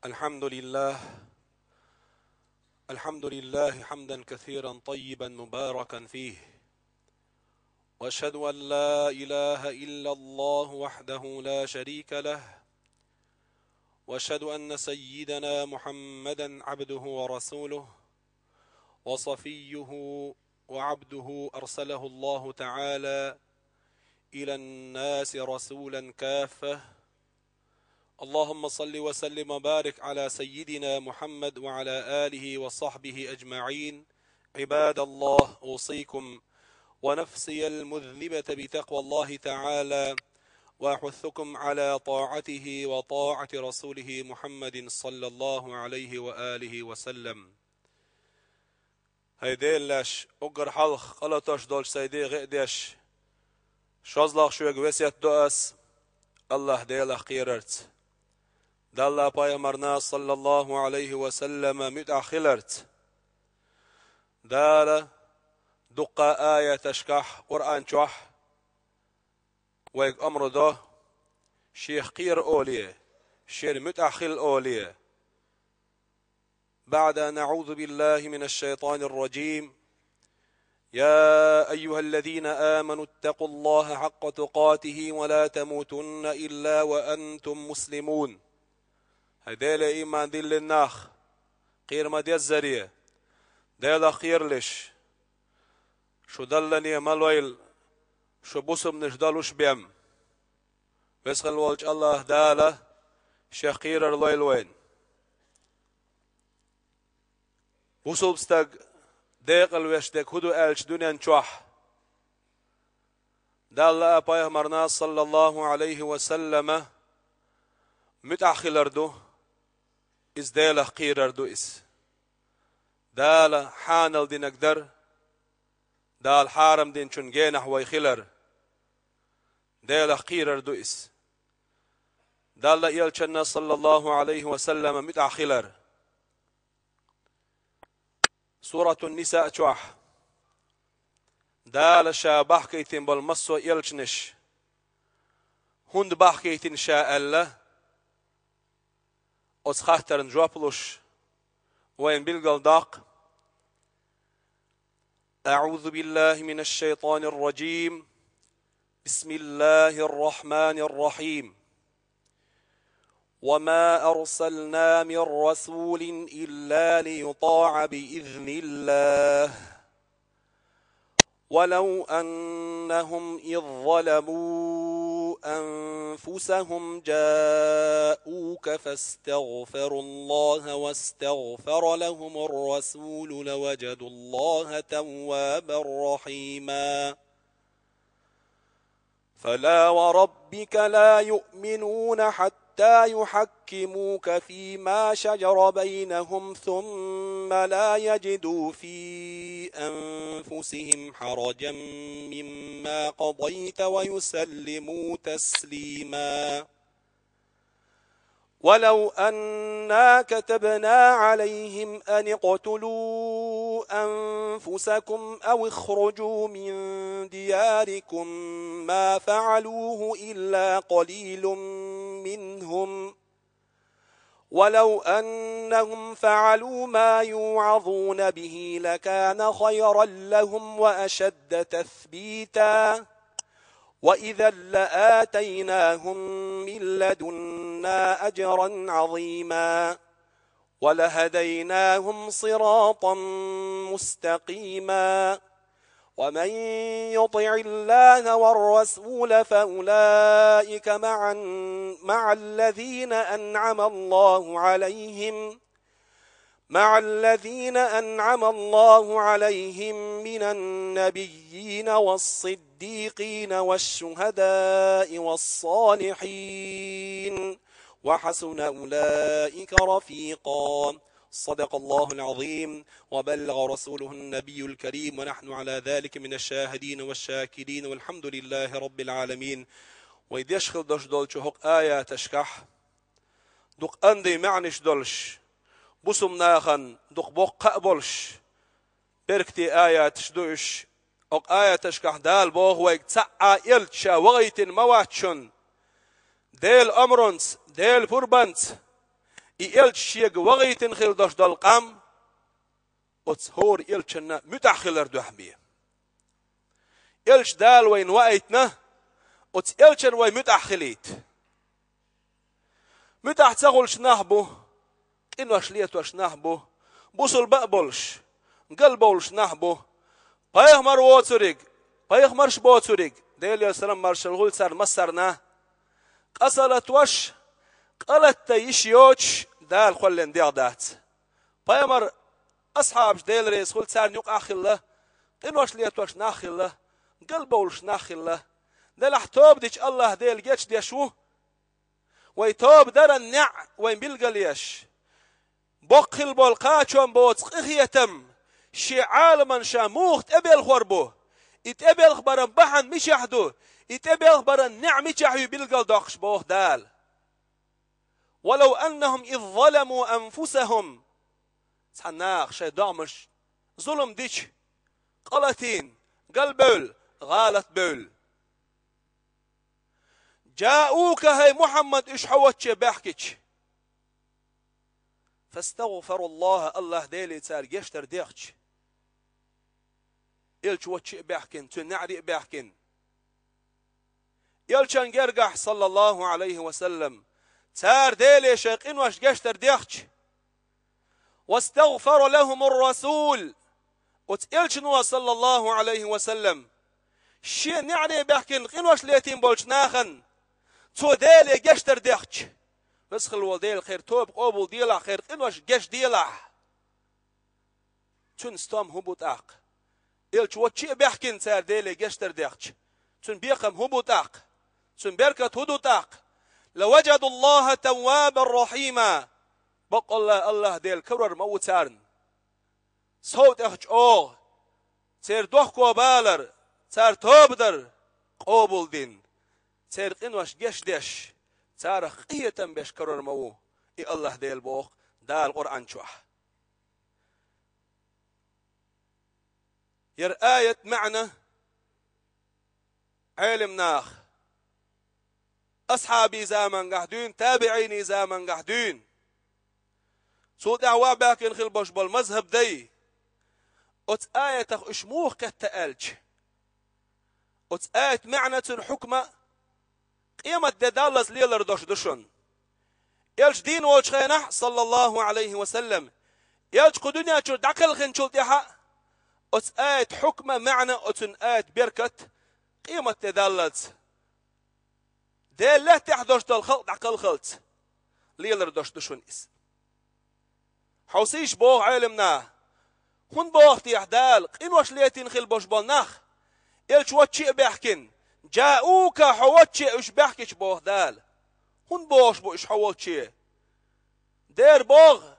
الحمد لله حمدا كثيرا طيبا مباركا فيه، واشهد ان لا اله الا الله وحده لا شريك له، واشهد ان سيدنا محمدا عبده ورسوله وصفيه وعبده ارسله الله تعالى الى الناس رسولا كافه. اللهم صل وسلم وبارك على سيدنا محمد وعلى آله وصحبه أجمعين. عباد الله، أوصيكم ونفسي المذنبة بتقوى الله تعالى، وأحثكم على طاعته وطاعة رسوله محمد صلى الله عليه وآله وسلم. هيديلش أقر حلق قلتش دولش سيدي غيدش شازلق شويق وسيت دؤس الله ديلخ قيررت دالله پایمرنا صلى الله عليه وسلم متأخلرت داله دقة آية تشكح قرآن شح ويق أمر ده شيخ قير أوليه شير متأخل أوليه. بعد نعوذ بالله من الشيطان الرجيم. يا أيها الذين آمنوا اتقوا الله حق تقاته ولا تموتن إلا وأنتم مسلمون. هديل إيمان دل الناخ قير ما دي الزرية ديلا خيرلش شو دلني مالويل شو بوسم نجدالوش بيم بسخل والج الله داله شخير الليل وين بوسو بستق ديق الوشتك هدو ألش دنيا نشوح دالا أبايه مرنا صلى الله عليه وسلم متأخلردو إز داله قيرردو إس داله حانل دي نقدر دال حارم دين چونگينح ويخلر داله قيرردو إس داله يلچنا صلى الله عليه وسلم متأخلر. سورة النساء چوح داله شابح كيتين بالمسو يلچنش هند باح كيتين شاء الله أس خاطرن جوابلوش وين بلغل داق. أعوذ بالله من الشيطان الرجيم. بسم الله الرحمن الرحيم. وما أرسلنا من رسول إلا ليطاع بإذن الله ولو أنهم إذ ظلموا أنفسهم جاءوك فاستغفروا الله واستغفر لهم الرسول لوجدوا الله توابا رحيما. فلا وربك لا يؤمنون حتى يحكموك فيما شجر بينهم ثم لا يجدوا في أنفسهم حرجا مما قضيت ويسلموا تسليما. ولو أنا كتبنا عليهم أن اقتلوا أنفسكم أو اخرجوا من دياركم ما فعلوه إلا قليل منهم ولو أنهم فعلوا ما يوعظون به لكان خيرا لهم وأشد تثبيتا وإذا لآتيناهم من لدنا أجرا عظيما ولهديناهم صراطا مستقيما. ومن يطع الله والرسول فأولئك مع الذين أنعم الله عليهم من النبيين والصديقين والشهداء والصالحين وحسن أولئك رفيقا. صدق الله العظيم وبلغ رسوله النبي الكريم ونحن على ذلك من الشاهدين والشاكرين والحمد لله رب العالمين. وإذ يشخل دوش دولش هق آية تشكح دوق أندي معنش دولش بسم ناخن دوق بوق قبلش بركتي آية تشدوش هق آية تشكح دال بوغ ويك تسعى يلتشا وغيت مواتشن ديل أمرنس ديل فربنت إلش شيء وغيتن خل دش دالقام وتصهور إلشنا متأخلر دحبيه إلش دال وين وقيتنا وتس إلشن وين متأخليت متأحتغلش نهبو إن وشليت وش نهبو بوصل بقبلش قلبولش نهبو بايغمر ووتوريق بايغمرش بوتوريق ديل يا سلام مرشل غول سار مسرنا قصلت وش قلت تيشيوش دال خلن ديغدات بايغمر أصحاب ديل ريس غول سار نيوق آخله إن وشليت وش ناخله قلبولش ناخله دل احتوب ديش الله ديل جيش ديشو ويتوب در النع وين بيلقليش بقل بالقاتشون بوت قخيتم شي عالما شاموخت ابيل خربو اتابيل خبر بحن مش يحدو اتابيل خبر النع مش يحيو بيلقل داقش بوخ دال ولو انهم اذ ظلموا انفسهم سحناخ شي دامش ظلم ديش قلتين قلبول غالت بول جاءوك هاي محمد ايش حوتش بحكيش فاستغفر الله ديلي تار يشتر ديخش إلش وتش بحكين تنعري بحكين إلشان جرجح صلى الله عليه وسلم تار ديلي شيقين وش يشتر ديخش واستغفر لهم الرسول وتإلشنوا صلى الله عليه وسلم شي نعري بحكين قين وش ليتين بولش ناخن تو ديلي يشتر ديخش بس خلوا ديل خير توب قبول ديلا خير إنوش جش ديلا تون ستام هبوط أق إلش وتشي بيحكين سار ديلي جشتر ديخش تون بيقم هبوط أق تون بركة هدوط أق لوجدوا الله توابا رحيما بق الله ديل كرر موتارن صوت اخش اوغ سير دوخكو بالر سار توبدر قبول دين سير إنوش جش ديش تارخ قيتم بشكرر مو إي الله ديل بوخ دال قرآن شوح ير آية معنى علم ناخ أصحابي زامن قهدون تابعيني زامن قهدون صوت دعوا باكن خلبوش بالمذهب دي أت آية اشموخ كالتألج أت آية معنى حكمة قيمة دالز ليلر دوش دشون يلش دين وش خينح صلى الله عليه وسلم يلش قدنيا شو دعكل خين شو تيها أت آية حكمة معنى أتن آية بركة قيمة دالز ديل لا تحدوش دال خلط دعكل خلط ليلر دوش دشون إس حوسيش بوغ علمنا هون بوغ تيحدال قين وش ليتين خل بوش بالنخ يلش واتشي بيحكين جاءوك حوتشي ايش بحكيش بوغ دال هون بوش بو ايش حوتشي دير بوغ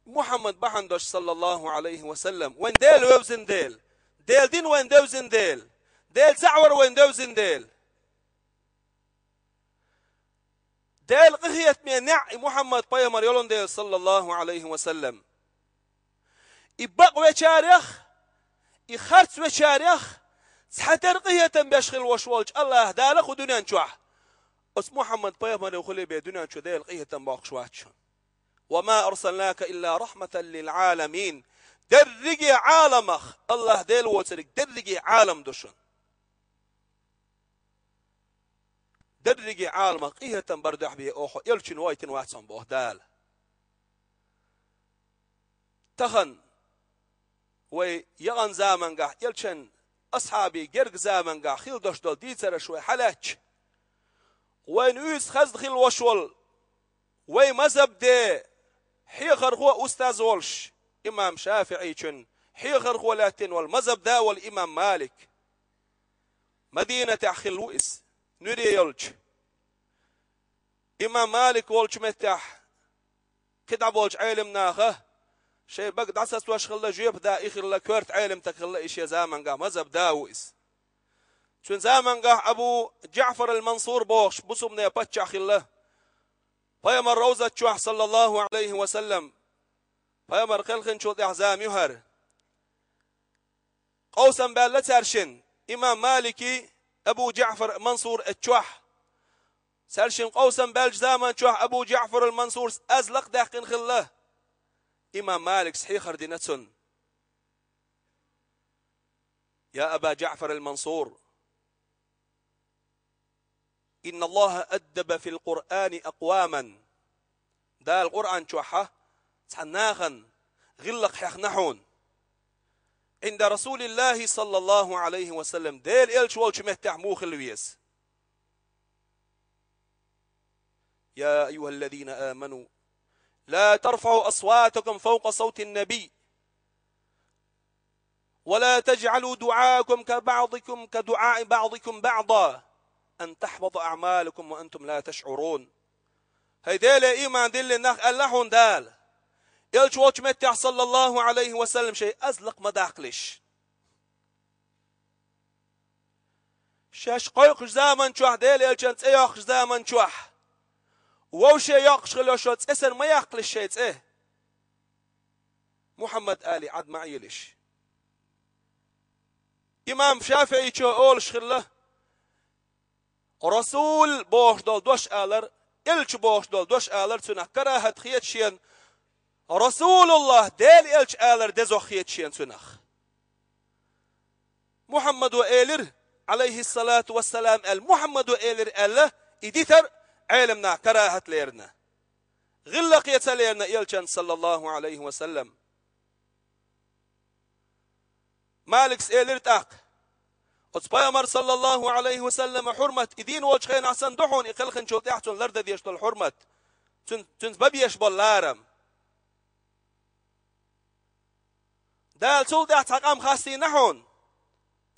محمد بحندش صلى الله عليه وسلم وين ديل ويوزن ديل دين وين دوزن ديل زعور وين دوزن ديل قهيت من نع محمد بايمر يولون ديل صلى الله عليه وسلم يبق وشارخ يخرت وشارخ حتر قهية بيشخل وشوالج الله دالك ودنيا نشوح اس محمد بايمر يخلي بدنيا نشو ديل قهية باقشواتشون وما أرسلناك إلا رحمة للعالمين درجي عالمخ الله ديل وترك درجي عالم دشون درجي عالمخ قهية بردح بيه أوخو يلشن وايتن واتسون بوه دال تخن ويغن زامن قح يلشن أصحابي جرق زامن قا خيل دوش دول ديتر شوي حلاج وين يوز خزد خيل وشول وي مذهب دي حيخر هو أستاذ ولش إمام شافعي چن حيخر هو لاتن والمذهب دا والإمام مالك مدينة أخي لوئس نوري يلج إمام مالك ولج متح كدع ولج علم ناخه شيء بقد عسس واشغل جيب دا إخر لكورت علم تخل إيش يا زامن قا مذهب داويس شون زامن قا أبو جعفر المنصور بوش بصمنا يبتش أخي الله فيمر روزة شوح صلى الله عليه وسلم فيمر خلخن شوط أحزام يهر قوسا بالتارشن إمام مالكي أبو جعفر منصور الشوح سرشن قوسا بلج زامن شوح أبو جعفر المنصور أزلق داقين خله إمام مالك صحيح خردينتسن يا أبا جعفر المنصور إن الله أدب في القرآن أقواما دا القرآن شوحة تحناخا غلق حيخنحون عند رسول الله صلى الله عليه وسلم ديل إلش والش مهتح موخ الويس يا أيها الذين آمنوا لا ترفعوا أصواتكم فوق صوت النبي ولا تجعلوا دعاءكم كدعاء بعضكم بعضا أن تحبط أعمالكم وأنتم لا تشعرون هاي ديل إيمان ديل نخ اللحون دال إلش والش مهتح صلى الله عليه وسلم شيء أزلق مداقلش شاش قيقش زامن شوح ديل إلشان تأيقش زامن شوح ووشي يقش خلوشوت اسر ما يقلش شيء ايه محمد آلي عد معيلش إمام شافعي شو أولش خله رسول بوش دول دوش آلر إلش بوش دول دوش آلر سنة كراهت خيت شين رسول الله ديل إلش آلر دزو خيت شين سنة محمد وآلر عليه الصلاة والسلام المحمد وآلر الله إديتر علمنا كراهة ليرنا غلق يتليرنا إلشان صلى الله عليه وسلم مالك سئلر تاق أصبايمر صلى الله عليه وسلم حرمة إدين وجخين عسان دحون إقلخن شوت يحتون لرد ديشتو الحرمة تنز ببيش باللارم دال سول دحت حقام خاصي نحون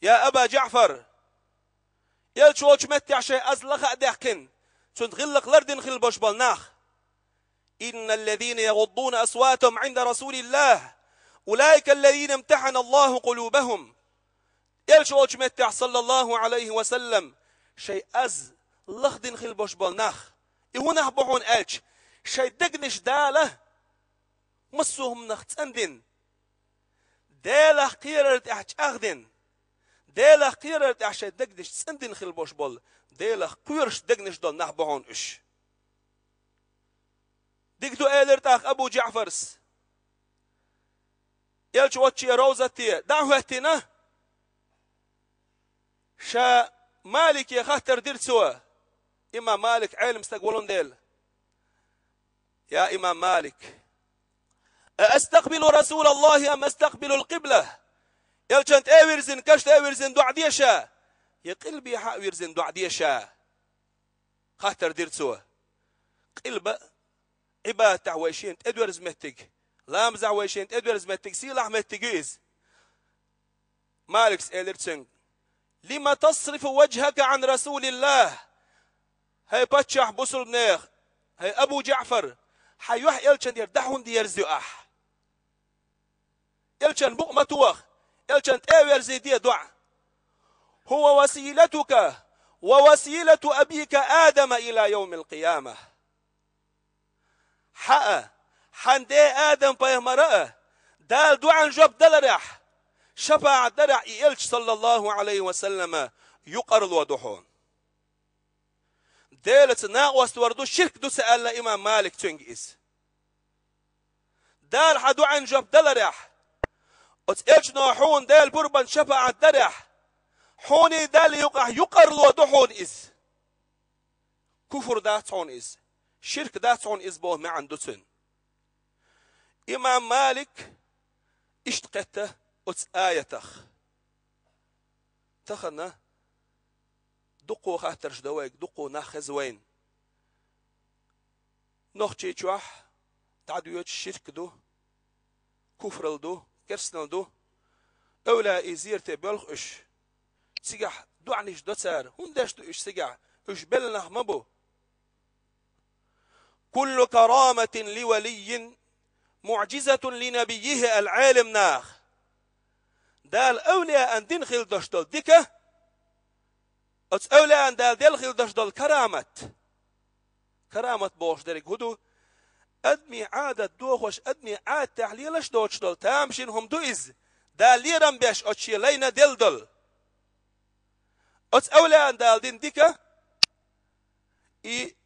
يا أبا جعفر يلشو وجه متع شيء أزلخ أدحكن تغلق لردن خل بوش بالناخ إن الذين يغضون أصواتهم عند رسول الله أولئك الذين امتحن الله قلوبهم يلشو متع صلى الله عليه وسلم شيء أز لخدن خل بوش بالناخ إهونه بحون ألش شيء دقنش داله مصوهم نختندن داله قيرت أحج أخدن داله قيرت أحشي دقنش تسندن خل بوش بال ديلا قيرش دقنش دول نحبهون إش ديكتو إيلرتاخ أبو جعفرس يلش واتشي روزتي دعوهتنا شا مالك يخاطر دير سوا إمام مالك علم استقبلون ديل يا إمام مالك أستقبل رسول الله أم أستقبل القبلة يلشنت أويرزن كشت أويرزن دعا ديشا يقلبي حاويرزن دعا ديشا خاطر دير سوا قلب عباد تعويشين ادورز متك لامز عويشين ادورز متك سيلاح متكيز مالكس إلرتسن لما تصرف وجهك عن رسول الله هاي باتشح بوصل بنيخ هاي أبو جعفر حيوح يلشن يردحون دير زيوح يلشن بقمة توخ يلشن تاوير زي دي دعا هو وسيلتك ووسيلة أبيك آدم إلى يوم القيامة حقا حندي آدم بيهمرأة دال دعا جب دلرح شفاع درع إلش صلى الله عليه وسلم يقرل ودحون دالت ناقوست وردو الشرك دو سأل إمام مالك تنجيز دال حدعا جب دلرح إلش نوحون دال بربان شفاع درح حوني دال يقرل ودحون إز كفر داتون إز شرك داتون إز بوه معن دوتن إمام مالك اشتقته آيتخ تخنا دقو خاطرش دواك دقو ناخذ وين نوخشي تشوح تعدويت الشرك دو كفر دو كرسنل دو أولا إزير تبلغ إش سجح دعنيش دوتسار هندش دو إش سجح إش بلنه مبو كل كرامة لولي معجزة لنبيه العالم ناخ دال أولياء أن دنخل دشدل ديكا أولياء أن دال دلخل دشدل كرامة بوش درك هدو أدمي عادة دوخوش أدمي عاد تحليلش دوشدل تامشين هم دو إز دال ليرم بيش أتشي لينا دلدل أولياء أن دال دين ديكا إي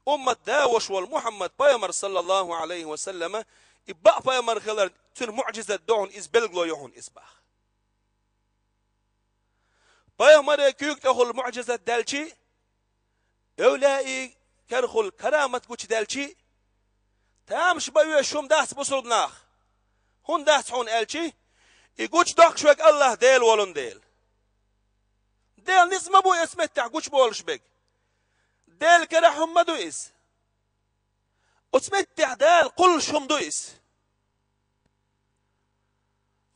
أمة داوش والمحمد بايمر صلى الله عليه وسلم إبقى بايمر خلال تن معجزة دون إزبلغلو يهون إسباخ بايمر كيوك تخل معجزة دالشي أولئي كرخل كرامة كوش دالشي تامش بايو شوم داس بصردناخ هون داس حون ألشي يقوش دوك شوك الله ديل ولن ديل نسمة بو اسمتع قوش بولش بك ديل كرا حمدو إس وتمتع دال قل شمدو إس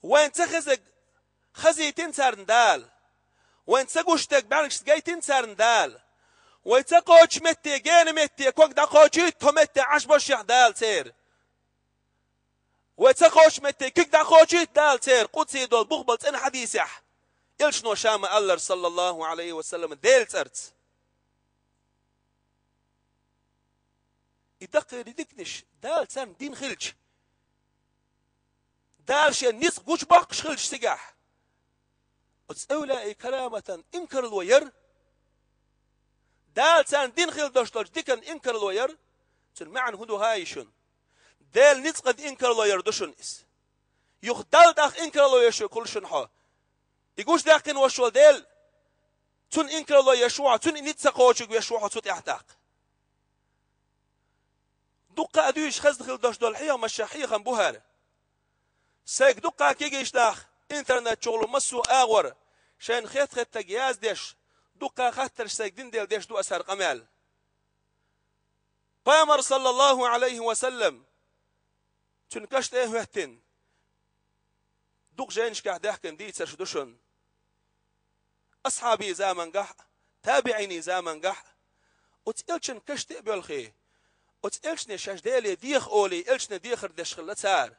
وين تخزق خزيتين سارن دال وين تسقوشتك بعنكش تقايتين سارن دال وين تقوش متي جين متي كوك دقوشي تمتي عش بشيح دال سير وين تقوش متي كيك دقوشي دال سير قدسي دول بغبلت ان حديثح إلشنو شام الله صلى الله عليه وسلم ديل ترت يدقي يدكنش دال سان دين خلج دال شي نيس قوش باقش خلج سقاح وتسأولا كرامة انكر الوير دال سان دين خلج دوشتوش ديكن انكر الوير تلمعن هدو هايشن دال نيس قد انكر الوير دوشن اس يخدال داخ انكر الوير شو كل شنحو يقولش داخل وشو ديل تون انكر الله يشوع تون نتسقوشك يشوع تون احتاق دقة ادوش خز دخل دوش دول حيا مشاحية خن بوهر سيك دقة كيجيش داخ انترنت شغل مسو اغور شان خيط تجياز ديش دقة خاطر سيك دين ديل ديش دو اسهر قمال بامر صلى الله عليه وسلم تون كشت اهوهتن دوق جاينش قاعد يحكي دي تسردوشن أصحابي زامن قح تابعيني زامن قح وتقلشن كش تقبل الخي وتقلشن شاش ديلي ديخ أولي قلشن ديخر دشخل تسار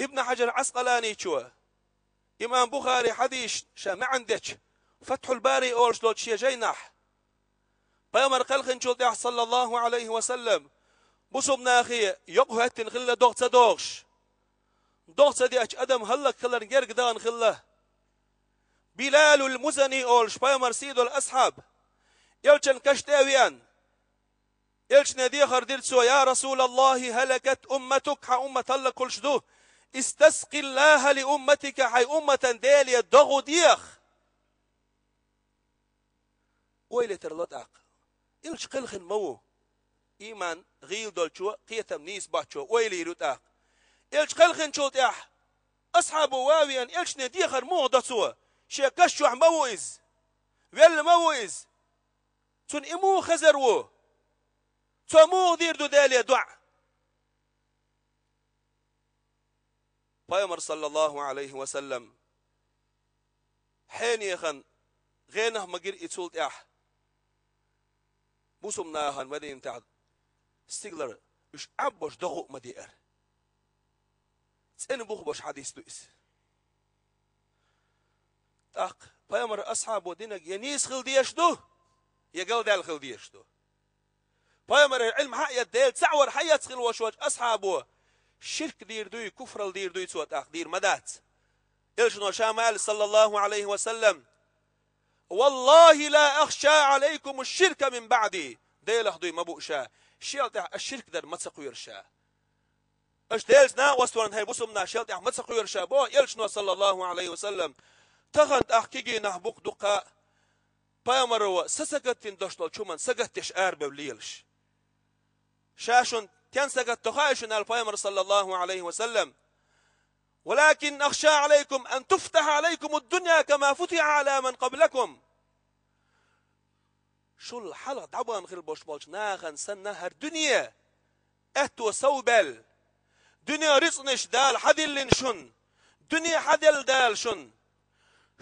ابن حجر عسقلاني شو إمام بخاري حديث شا ما عندك فتح الباري أولش لوت شي جينح بيامر قلخن شو صلى الله عليه وسلم بصبنا أخي يقهتن خلا دوغت دوغش دوغت دي أش أدم هلك خلا نجرق دان خلا بلال المزني أولش بايمر سيدو الأصحاب يلشن كشتاويان يلشن ديخر ديرتسو يا رسول الله هلكت أمتك حا أمة هلك كل شدو استسقي الله لأمتك حي أمة دالية دغو ديخ ويلي ترلطاق يلش قلخن مو إيمان غيل دولشو قيتم نيس باتشو ويلي رتاق يلش قلخن شو تيح أصحاب واويان يلشن ديخر مغدسو شيكشو موئز ويل موئز تون إمو خزرو تمو دير دو دالية دع بايمر صلى الله عليه وسلم حين يخن غينه مقير إتولت إح بوسم ناهن مدين تعد استيغلر وش عبوش دغو مدير تسأني بوخ حديث دوئس تاق بايمر أصحابو دينك ينيس خل ديشدو يقل دال خل ديشدو بايمر العلم حقيا ديل تعور حيات خل وشوش أصحابو شرك دير دوي كفر دير دوي تسوى تاق دير مدات إلشنو شامال صلى الله عليه وسلم والله لا أخشى عليكم الشرك من بعدي ديل أخدوي مبوشا شيلتح الشرك در متسقوير شا اش ديلز نا وستورن هاي بسمنا شيلتح متسقوير شا بو يلشنو صلى الله عليه وسلم تغنت أحكيجي نحبوك دقاء بايمرو سسقتين دوشتول شومن سقتش آربه وليلش شاشون تين سقت تخايشن البايمر صلى الله عليه وسلم ولكن أخشى عليكم أن تفتح عليكم الدنيا كما فتح على من قبلكم شو الحلقة دعوة مخير بوش بولش ناخن سنة هر دنيا أهتو سوبل دنيا رزنش دال حدل شن دنيا حدل دال شن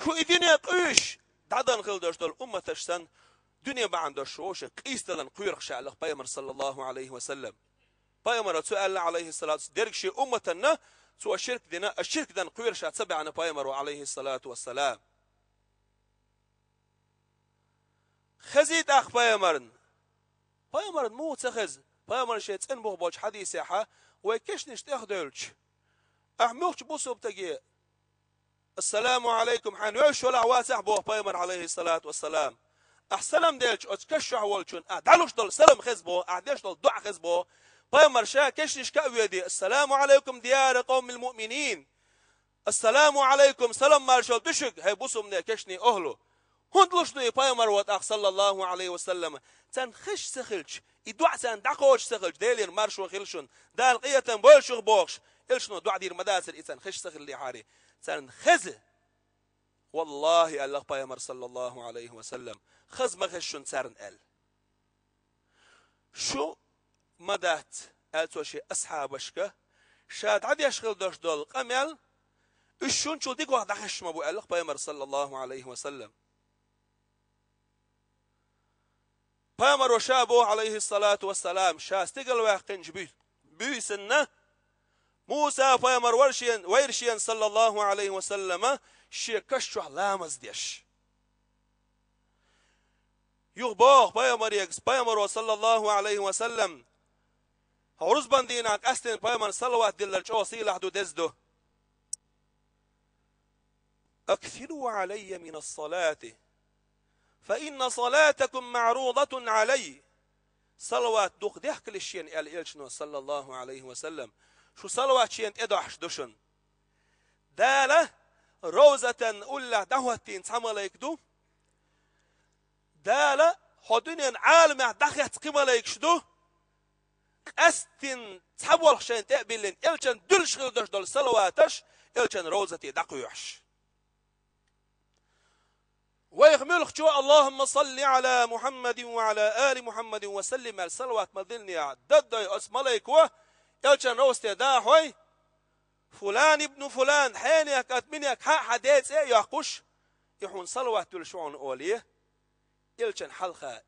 شو الدنيا قيش دعوة مخير دوش دول أمة تشتن دنيا بعندش شوش قيستلن قيرخ شعلق بايمر صلى الله عليه وسلم بايمر سؤال عليه الصلاة والسلام ديرك شي أمتنا سوى الشرك دينا الشرك دان قير شات سبع عن بايمر عليه الصلاة والسلام خزيت أخ بايمرن مو تخز بايمر شيت إن بوش حديث ساحة ويكش نشتاخ دولش أحموش بوسو بتجي السلام عليكم حنوش ولا واسح بوه بايمر عليه الصلاة والسلام السلام ديلش أتكشع والشون دالوش دل سلام خزبو أعديش دل دع خزبو بايمر شا كشش كأويدي السلام عليكم ديار قوم المؤمنين السلام عليكم سلام مارشال دشك هي بوسم نه كشني أهلو هندلوش دي بايمر وات صلى الله عليه وسلم تن خش سخلش يدع تن دعوش سخلش ديلير مارشو خلشون دال قيتن بولشو بوخش إلشنو دع دير مداسر إتن خش سخل لي حاري تن خز والله الله بايمر صلى الله عليه وسلم خز ما خشون سارن ال شو مدات ألتوشي أصحابشك شاد عاد يشغل دوش دول قمل الشون شو ديك واحد خش ما بو الله بايمر صلى الله عليه وسلم بايمر وشابو عليه الصلاة والسلام شاستقل واقنج بي سنة موسى بايمر ويرشين صلى الله عليه وسلم شي كشوح لامز ديش يغبوخ بايمر يكس بايمر صلى الله عليه وسلم هورز بندينك أستن بايمر صلوات دلالش أوصيل حدو دزدو أكثروا علي من الصلاة فإن صلاتكم معروضة علي صلوات دوخ ديحك للشين الإلشنو صلى الله عليه وسلم شو صلوات شين إدوحش دوشن دالة روزة أولا دهوتين تعمليك دو دالة حدونين عالم دخيت قمليك شدو أستن تحول شين تقبلين إلشن دلش غلدش دول صلواتش إلشن روزة دقيوحش ويغملخ شو اللهم صل على محمد وعلى آل محمد وسلم الصلوات مذلني ضد اسمليك و يلشن روستي داحوي فلان ابن فلان حينك اتمنيك حديث ايه يحقش يحون صلوات تلشون اوليه يلشن حلقه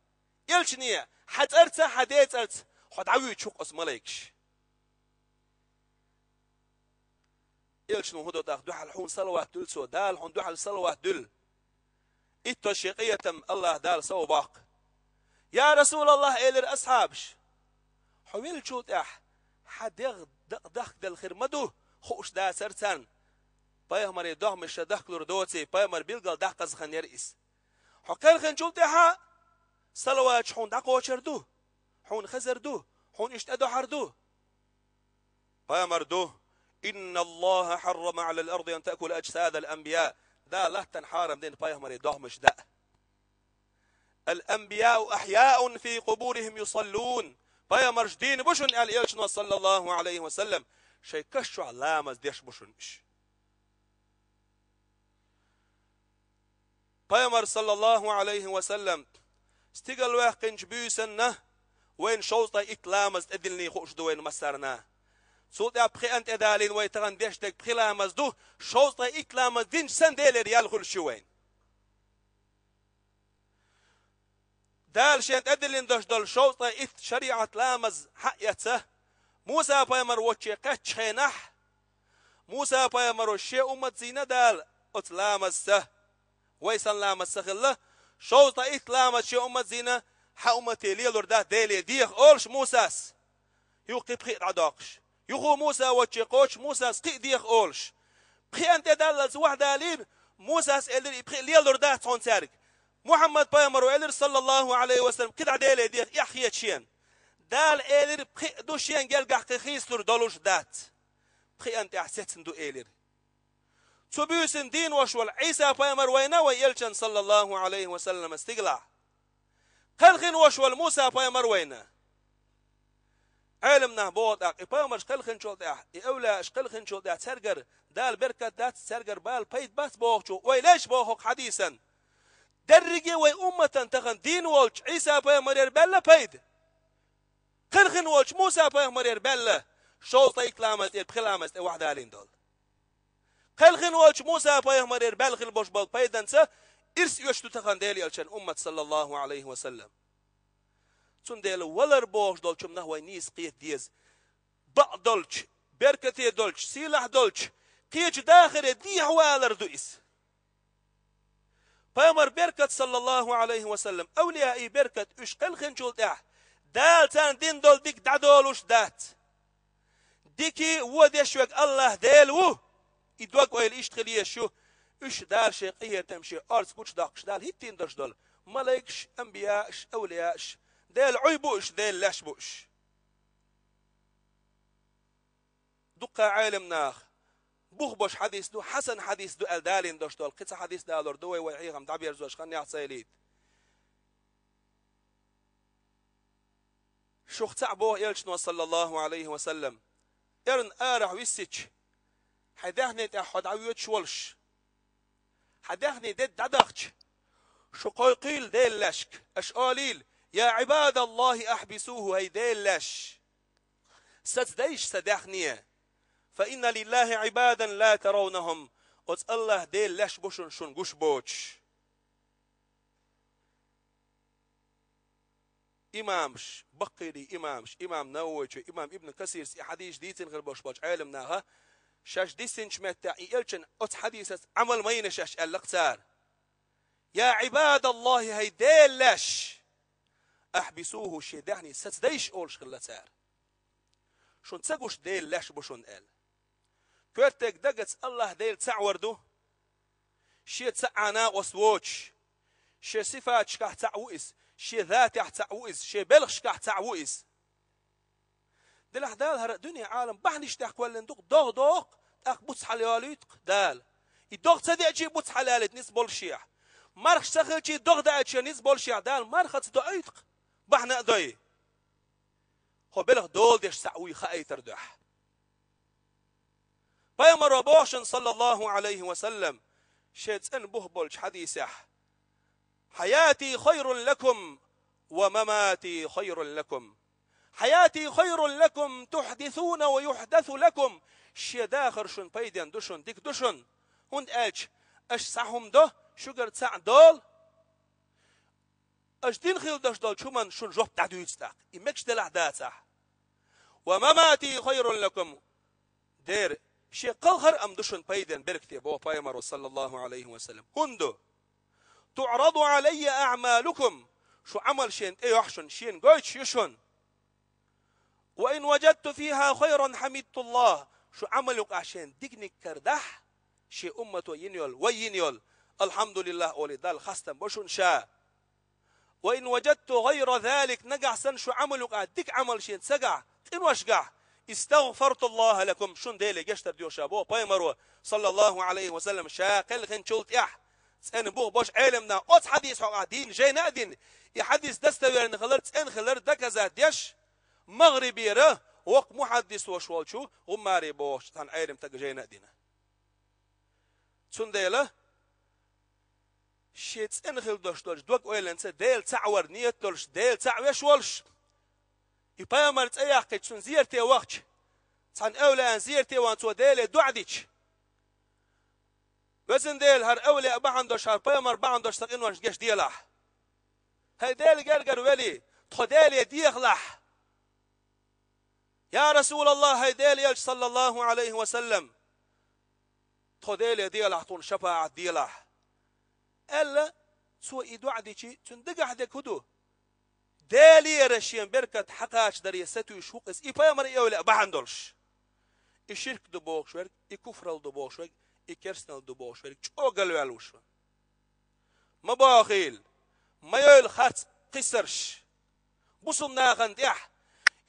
يلشنيه حترت حديث ارت خد عوي تشوق اسمليكش يلشن هدو داخ حلحون صلوات تلسو دال حون دوحل صلوات دل التشقية الله دال صوباق يا رسول الله إلى أصحابش حمل شوت حد دخ دل خرمدو خوش دا سرتان بايمر يدخ مش دخ كلردوتي بايمر بيلقل دخ قزخن يرئيس حقل خن شوت صلوات حون دقو شردو حون خزردو حون اشتدو حردو بايمر دو إن الله حرم على الأرض أن تأكل أجساد الأنبياء دا لا تنحارم دين بايهم يدوهمش دا الأنبياء أحياء في قبورهم يصلون بايمرش دين بشن الإلشن صلى الله عليه وسلم شي كشو علامز ديش بشنش بايمر صلى الله عليه وسلم استقل واقنج بيسنه وين شوطة إتلامز أدلني خوش دوين مسارنا سوت أبخي أنت أدالين ويتغن ديشتك بخلا مزدو شوطة إكلام دين سنديل ريال خل شوين دال شين أدلين دوش دول شوطة إث شريعة لامز حقيته موسى بايمر وشي قتش خينح موسى بايمر وشي أمت زينة دال أتلامز سه ويسان لامز سخله شوطة إث لامز شي أمت زينة حأمتي ليلور ده ديلي ديخ أولش موساس يوقي بخي عداقش يخو موسى وتشيقوش موسى سقي ديخ أولش بخي أنت دالز واحدة لين موسى سألر بخي ليلور ده تون سارك محمد بايمر وإلر صلى الله عليه وسلم كده عديلي ديخ يحخيت شين دال إلر بخي دو شين قال قحق خيستر دولوش دات بخي أنت أحسيتن دو إلر تبيوسن دين وشوال عيسى بايمر وينا ويلشن صلى الله عليه وسلم استقلع خلخن وشوال موسى بايمر وينا علمنا بود بايمر شقل خنشول ده أولى شقل خنشول ده ترجر دال بركة ده ترجر بال بيت بس بوخشو ويلش بوخ حديثا درجة وأمة تخن دين والش عيسى بايمر يربلا بيد خلخن والش موسى بايمر يربلا شو طيق لامس بخلامس واحدة لين دول خلخن والش موسى بايمر يربل خل بوش بال بيدنسا إرس يشتو تخن ديل يلشن أمة صلى الله عليه وسلم تندل ولر بوش دولش منه وينيس قيت ديز بعض دولش بركتي دولش سلاح دولش قيت داخل دي حوالر دويس بايمر بركة صلى الله عليه وسلم أولياء بركة اشقل خنجول ده دال تان دين دول ديك دادولوش دات ديكي وديشوك الله ديلو يدوك ويل اشتغل يشو اش دال شيقية تمشي ارز كوش داقش دال هيتين درش دول ملائكش أنبياءش أولياءش ديل عيبوش ديل لاش بوش دقا عالم ناخ بوخ باش حديث دو حسن حديث دو الدالين دوش دول قصة حديث دالور دوي ويعيهم دعبير زوش خاني عصيليت شوخ تعبوه يلشنو صلى الله عليه وسلم ارن ارح ويسيتش حداهني تحد عويتش ولش حداهني دد ددخش شو قيل ديل لشك اش قاليل يا عباد الله احبسوه هي ديل لش ستديش سداخنيه فإن لله عبادا لا ترونهم قلت الله ديل لش بوشن شن قش بوش إمامش بقري إمامش إمام نووي إمام ابن كثير سي حديث ديتن غير بوش باش عالمناها شاش ديسنش متى إلشن أت حديثة عمل مين شاش اللقتار يا عباد الله هي ديل لش أحبسوه شدهني ستديش أولش خلتار شن تسقوش ديل لش بوشن قال كرتك دقت الله ديل تعوردو شي تعانا وسووش شي صفات شكاه تعوئس شي ذات تعوئس شي بلغ شكاه تعوئس دل احدال هر الدنيا عالم بحنش تاق ولن دوق دوق تاق بوتس حلاليت دال يدوق تدي اجي بوتس حلالت نس بولشيع مرخ تخل شي دوق دا اجي نس بولشيع دال مرخ تدعيت بحنا ادوي هو بلغ دول ديش تعوي خاي تردح بيامر بوشن صلى الله عليه وسلم شيت ان بوهبولش حديثه حياتي خير لكم ومماتي خير لكم حياتي خير لكم تحدثون ويحدث لكم شي داخر شن بيدن دوشن ديك دوشن هند اج اش ساهم دو شجر تسع دول اش دين خيل دوش دول شمن شن جوب تعدويتستاق يمكش دلعداته ومماتي خير لكم دير شي قلخر ام دوشن بيدن بركتي بو بايمر صلى الله عليه وسلم هندو تعرض علي اعمالكم شو عمل شين اي يحشن شين قويتش يشن وإن وجدت فيها خيرا حمدت الله شو عملك عشان دقنك كردح شي أمته ينيول وينيول الحمد لله أولي دال خاستم بشون شاء وإن وجدت غير ذلك نقع سن شو عملك ديك عمل شين سقع تنوشقع استغفرت الله لكم شون ديلي جشتر ديو شابو بايمرو صلى الله عليه وسلم شاقل خن شلت يح سن بوه باش علمنا قط حديث حقا دين جاي نادين يحدث دستوير ان خلرت ان خلر دكزات ديش مغربي ره وق محدث وشوالشو غماري بوش تان عيرم تجي نادينا تنديله شيت ان خل دوش دوش دوك ويلنس ديل تعور نيت دولش ديل تعويش ولش يبايمرت اياق تشون زيرتي وقت تان اولان زيرتي وان تو ديل دعديش وزن ديل هر اولي ابا عندوش هر بايمر با عندوش تقين وانش جيش ديلاح هاي ديل قرقر ولي تخديل يديخلح يا رسول الله هاي ديل يلش صلى الله عليه وسلم تخديل يديلح تون شفاعة ديلاح الا سو ايدو عديشي تندقح ديك هدو ديلي رشيان بركة حقاش در يستو يشوقس اي بايمر اولي ابا عندوش الشرك دو بوك شوير الكفر دو بوك شوير الكرسنال دو بوك شوير چوغل والوش ما باخيل ما يل خات قسرش بوسم ناغن ديح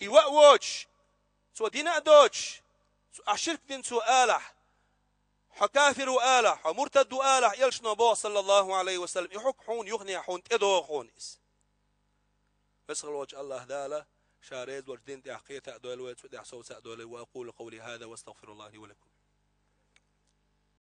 يوأوش سو دينا دوش سو الشرك دين سو آلح حكافر آلح ومرتد آلح يلش نبو صلى الله عليه وسلم يحك حون يغني حون تدو حونيس بس الوجه الله داله شاريد وجدين دي حقيقة أدول ويتفدي حصوت أدول وأقول قولي هذا واستغفر الله لي ولكم